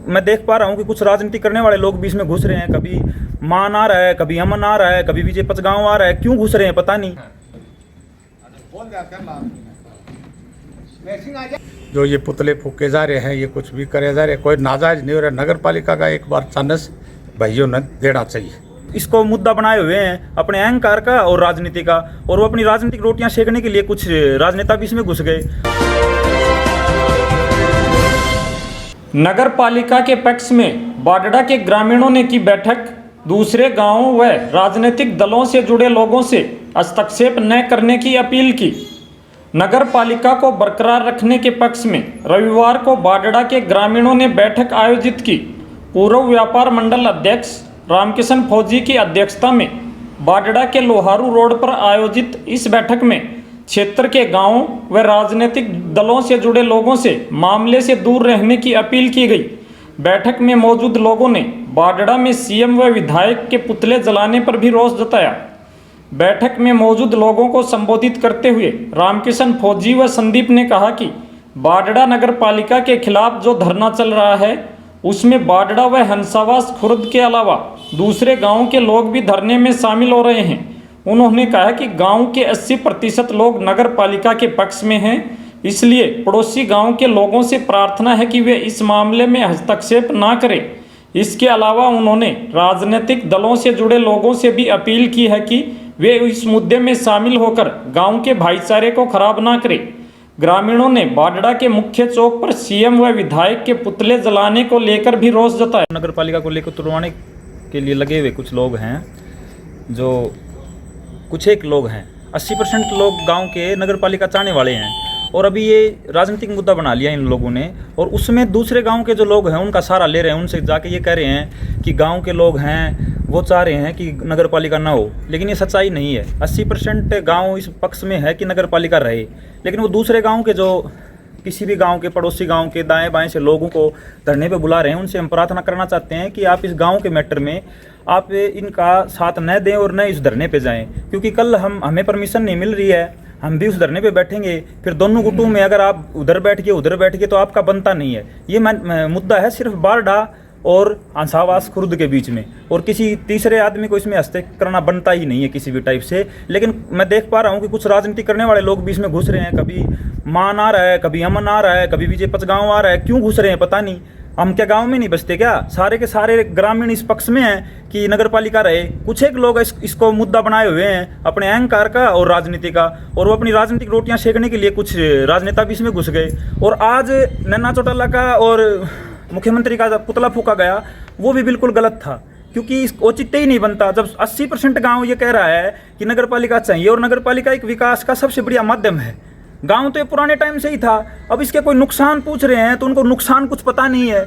मैं देख पा रहा हूँ कि कुछ राजनीति करने वाले लोग भी इसमें घुस रहे हैं। कभी मान आ रहा है, कभी अमन आ रहा है, कभी विजय पचगांव आ रहा है। क्यों घुस रहे हैं पता नहीं। जो ये पुतले फूके जा रहे हैं, ये कुछ भी करे जा रहे हैं, कोई नाजायज नहीं हो रहा। नगर पालिका का एक बार चांस भाइयों ने देना चाहिए। इसको मुद्दा बनाए हुए हैं अपने अहंकार का और राजनीति का, और वो अपनी राजनीतिक रोटियां सेकने के लिए कुछ राजनेता भी इसमें घुस गए। नगर पालिका के पक्ष में बाडड़ा के ग्रामीणों ने की बैठक। दूसरे गांवों व राजनीतिक दलों से जुड़े लोगों से हस्तक्षेप न करने की अपील की। नगर पालिका को बरकरार रखने के पक्ष में रविवार को बाडड़ा के ग्रामीणों ने बैठक आयोजित की। पूर्व व्यापार मंडल अध्यक्ष रामकिशन फौजी की अध्यक्षता में बाडड़ा के लोहारू रोड पर आयोजित इस बैठक में क्षेत्र के गांवों व राजनीतिक दलों से जुड़े लोगों से मामले से दूर रहने की अपील की गई। बैठक में मौजूद लोगों ने बाडड़ा में सीएम व विधायक के पुतले जलाने पर भी रोष जताया। बैठक में मौजूद लोगों को संबोधित करते हुए रामकिशन फौजी व संदीप ने कहा कि बाडड़ा नगर पालिका के खिलाफ जो धरना चल रहा है उसमें बाडड़ा व हंसावास खुर्द के अलावा दूसरे गांवों के लोग भी धरने में शामिल हो रहे हैं। उन्होंने कहा कि गांव के 80% लोग नगर पालिका के पक्ष में हैं, इसलिए पड़ोसी गांव के लोगों से प्रार्थना है कि वे इस मामले में हस्तक्षेप ना करें। इसके अलावा उन्होंने राजनीतिक दलों से जुड़े लोगों से भी अपील की है कि वे इस मुद्दे में शामिल होकर गांव के भाईचारे को खराब ना करें। ग्रामीणों ने बाडड़ा के मुख्य चौक पर सीएम व विधायक के पुतले जलाने को लेकर भी रोष जताया। नगर पालिका को लेकर तुड़वाने के लिए लगे हुए कुछ लोग हैं, जो कुछ एक लोग हैं। 80% लोग गांव के नगर पालिका चाहने वाले हैं, और अभी ये राजनीतिक मुद्दा बना लिया इन लोगों ने। और उसमें दूसरे गांव के जो लोग हैं उनका सहारा ले रहे हैं। उनसे जाके ये कह रहे हैं कि गांव के लोग हैं वो चाह रहे हैं कि नगर पालिका ना हो, लेकिन ये सच्चाई नहीं है। 80% गांव इस पक्ष में है कि नगर पालिका रहे, लेकिन वो दूसरे गांव के जो किसी भी गांव के पड़ोसी गांव के दाएं बाएं से लोगों को धरने पे बुला रहे हैं, उनसे हम प्रार्थना करना चाहते हैं कि आप इस गांव के मैटर में आप इनका साथ न दें और न इस धरने पे जाएं, क्योंकि कल हमें परमिशन नहीं मिल रही है, हम भी उस धरने पे बैठेंगे। फिर दोनों गुटों में अगर आप उधर बैठ गए तो आपका बनता नहीं है। ये मुद्दा है सिर्फ बाडड़ा और हंसावास खुर्द के बीच में, और किसी तीसरे आदमी को इसमें हस्तक्षेप करना बनता ही नहीं है किसी भी टाइप से। लेकिन मैं देख पा रहा हूँ कि कुछ राजनीति करने वाले लोग भी इसमें घुस रहे हैं। कभी मान आ रहा है, कभी अमन आ रहा है, कभी विजय पचगांव आ रहा है। क्यों घुस रहे हैं पता नहीं। हम क्या गांव में नहीं बसते क्या? सारे के सारे ग्रामीण इस पक्ष में हैं कि नगर पालिका रहे। कुछ एक लोग इसको मुद्दा बनाए हुए हैं अपने अहंकार का और राजनीति का, और वो अपनी राजनीतिक रोटियां सेकने के लिए कुछ राजनेता भी इसमें घुस गए। और आज नन्ना चौटाला का और मुख्यमंत्री का जब पुतला फूका गया, वो भी बिल्कुल गलत था, क्योंकि इस औचित्य ही नहीं बनता। जब 80% गाँव ये कह रहा है कि नगर पालिका चाहिए, और नगर पालिका एक विकास का सबसे बढ़िया माध्यम है। गांव तो ये पुराने टाइम से ही था। अब इसके कोई नुकसान पूछ रहे हैं तो उनको नुकसान कुछ पता नहीं है।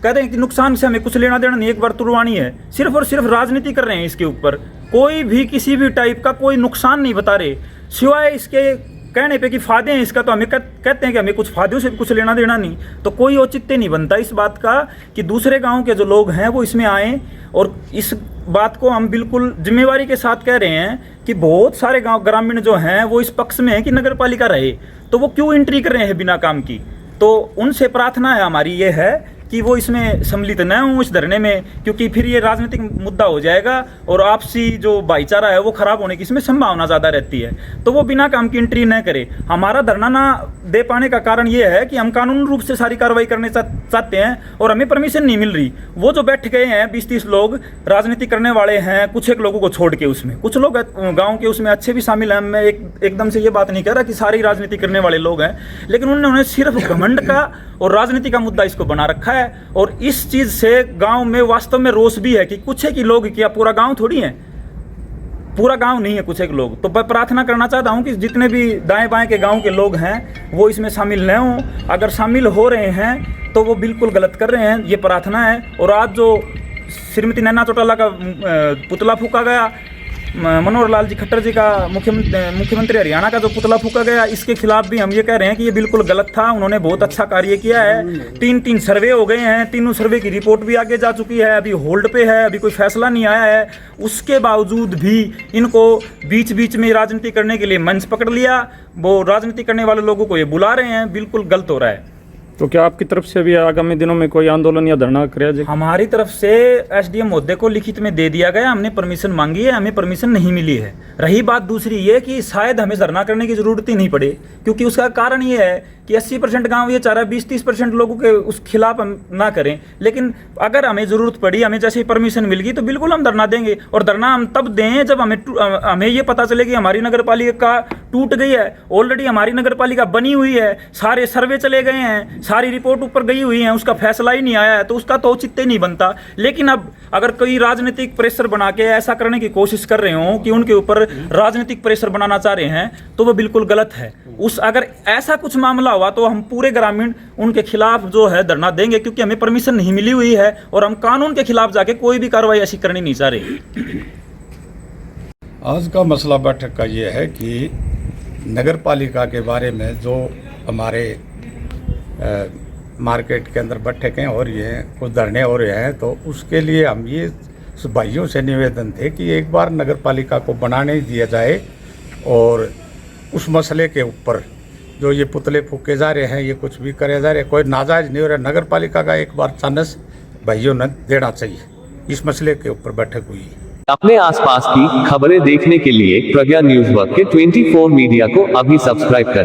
कहते हैं कि नुकसान से हमें कुछ लेना देना नहीं, एक बार तुड़वानी है। सिर्फ और सिर्फ राजनीति कर रहे हैं इसके ऊपर। कोई भी किसी भी टाइप का कोई नुकसान नहीं बता रहे, सिवाय इसके कहने पे कि फायदे हैं इसका। तो हमें कहते हैं कि हमें कुछ फायदों से कुछ लेना देना नहीं। तो कोई औचित्य नहीं बनता इस बात का कि दूसरे गाँव के जो लोग हैं वो इसमें आएँ। और इस बात को हम बिल्कुल जिम्मेवारी के साथ कह रहे हैं कि बहुत सारे गांव ग्रामीण जो हैं वो इस पक्ष में है कि नगर पालिका रहे, तो वो क्यों एंट्री कर रहे हैं बिना काम की। तो उनसे प्रार्थना है हमारी ये है कि वो इसमें सम्मिलित न हों इस धरने में, क्योंकि फिर ये राजनीतिक मुद्दा हो जाएगा और आपसी जो भाईचारा है वो खराब होने की इसमें संभावना ज़्यादा रहती है। तो वो बिना काम की एंट्री न करे। हमारा धरना ना दे पाने का कारण ये है कि हम कानूनी रूप से सारी कार्रवाई करने चाहते हैं और हमें परमिशन नहीं मिल रही। वो जो बैठ गए हैं 20-30 लोग राजनीति करने वाले हैं, कुछ एक लोगों को छोड़ के, उसमें कुछ लोग गाँव के उसमें अच्छे भी शामिल हैं। मैं एकदम से ये बात नहीं कह रहा कि सारी राजनीति करने वाले लोग हैं, लेकिन उन्होंने सिर्फ घमंड का और राजनीति का मुद्दा इसको बना रखा है। और इस चीज से गांव में वास्तव में रोष भी है कि कुछ एक ही लोग, क्या पूरा गांव थोड़ी है, पूरा गांव नहीं है, कुछ एक लोग। तो मैं प्रार्थना करना चाहता हूं कि जितने भी दाएं बाएं के गांव के लोग हैं वो इसमें शामिल न हों। अगर शामिल हो रहे हैं तो वो बिल्कुल गलत कर रहे हैं, ये प्रार्थना है। और आज जो श्रीमती नन्ना चौटाला का पुतला फूका गया, मनोहर लाल जी खट्टर जी का मुख्यमंत्री हरियाणा का जो पुतला फूका गया, इसके खिलाफ भी हम ये कह रहे हैं कि ये बिल्कुल गलत था। उन्होंने बहुत अच्छा कार्य किया है। 3 सर्वे हो गए हैं, तीनों सर्वे की रिपोर्ट भी आगे जा चुकी है, अभी होल्ड पे है, अभी कोई फैसला नहीं आया है। उसके बावजूद भी इनको बीच बीच में राजनीति करने के लिए मंच पकड़ लिया। वो राजनीति करने वाले लोगों को ये बुला रहे हैं, बिल्कुल गलत हो रहा है। तो क्या आपकी तरफ से भी आगामी दिनों में कोई आंदोलन या धरना किया जाए? हमारी तरफ से एसडीएम महोदय को लिखित में दे दिया गया, हमने परमिशन मांगी है, हमें परमिशन नहीं मिली है। रही बात दूसरी ये कि शायद हमें धरना करने की जरूरत ही नहीं पड़े, क्योंकि उसका कारण ये है कि 80% गांव ये चाह रहा है 20-30% लोगों के उस खिलाफ हम ना करें। लेकिन अगर हमें ज़रूरत पड़ी, हमें जैसे ही परमिशन मिल गई तो बिल्कुल हम धरना देंगे। और धरना हम तब दें जब हमें ये पता चले कि हमारी नगर पालिका टूट गई है। ऑलरेडी हमारी नगर पालिका बनी हुई है, सारे सर्वे चले गए हैं, सारी रिपोर्ट ऊपर गई हुई है, उसका फैसला ही नहीं आया है, तो उसका तो औचित्य नहीं बनता। लेकिन अब अगर कोई राजनीतिक प्रेशर बना के ऐसा करने की कोशिश कर रहे हो कि उनके ऊपर राजनीतिक प्रेशर बनाना चाह रहे हैं, तो वो बिल्कुल गलत है। अगर ऐसा कुछ मामला हुआ तो हम पूरे ग्रामीण उनके खिलाफ जो है धरना देंगे, क्योंकि हमें परमिशन नहीं मिली हुई है और हम कानून के खिलाफ जाके कोई भी कार्रवाई ऐसी करनी नहीं चाह रहे। आज का मसला बैठक का ये है कि नगर पालिका के बारे में जो हमारे मार्केट के अंदर बैठकें हो रही हैं, कुछ धरने हो रहे हैं, तो उसके लिए हम ये भाइयों से निवेदन थे कि एक बार नगर पालिका को बनाने दिया जाए और उस मसले के ऊपर जो ये पुतले फूके जा रहे हैं, ये कुछ भी करे जा रहे हैं, कोई नाजायज नहीं हो रहा। नगर पालिका का एक बार चांस भाइयों ने देना चाहिए। इस मसले के ऊपर बैठक हुई। अपने आसपास की खबरें देखने के लिए प्रज्ञा न्यूज़ वर्क के 24 मीडिया को अभी सब्सक्राइब करें।